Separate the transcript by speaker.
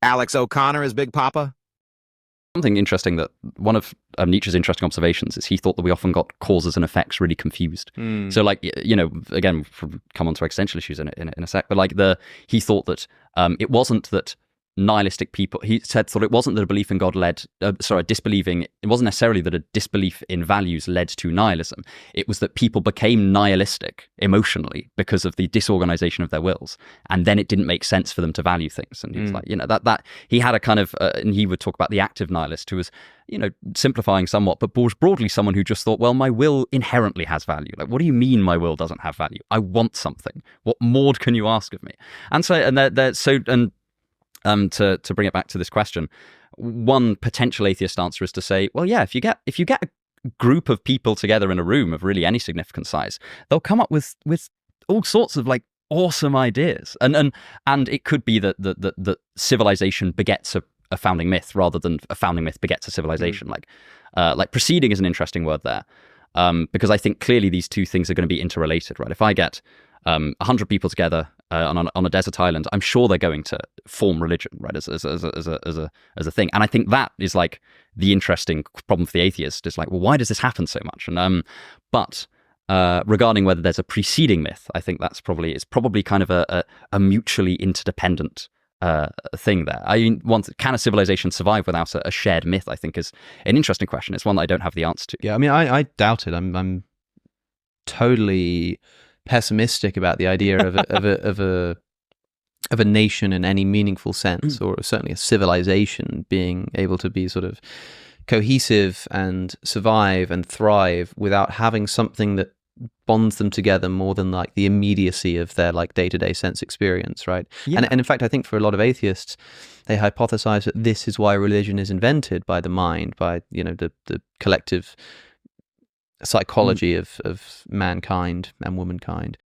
Speaker 1: Alex O'Connor as Big Papa?
Speaker 2: Something interesting that one of Nietzsche's interesting observations is he thought that we often got causes and effects really confused. So like, again, come on to existential issues in a sec, but like he thought that it wasn't that nihilistic people, thought it wasn't that a belief in God it wasn't necessarily that a disbelief in values led to nihilism. It was that people became nihilistic emotionally because of the disorganization of their wills, and then it didn't make sense for them to value things. And he was like, that he had a kind of and he would talk about the active nihilist who was, simplifying somewhat, but broadly someone who just thought, well, my will inherently has value. Like, what do you mean my will doesn't have value? I want something. What more can you ask of me? And so, to bring it back to this question, one potential atheist answer is to say, well, yeah, if you get a group of people together in a room of really any significant size, they'll come up with all sorts of like awesome ideas, and it could be that civilization begets a founding myth rather than a founding myth begets a civilization. Like proceeding is an interesting word there, because I think clearly these two things are going to be interrelated, right? If I get 100 people together on a desert island, I'm sure they're going to form religion, right, as a thing. And I think that is like the interesting problem for the atheist is like, well, why does this happen so much? And but regarding whether there's a preceding myth, I think it's probably kind of a mutually interdependent thing there. I mean, can a civilization survive without a shared myth? I think is an interesting question. It's one that I don't have the answer to.
Speaker 3: Yeah, I mean, I doubt it. I'm totally pessimistic about the idea of a nation in any meaningful sense, or certainly a civilization being able to be sort of cohesive and survive and thrive without having something that bonds them together more than like the immediacy of their like day-to-day sense experience, right? Yeah. And in fact, I think for a lot of atheists, they hypothesize that this is why religion is invented by the mind, by the collective psychology of mankind and womankind.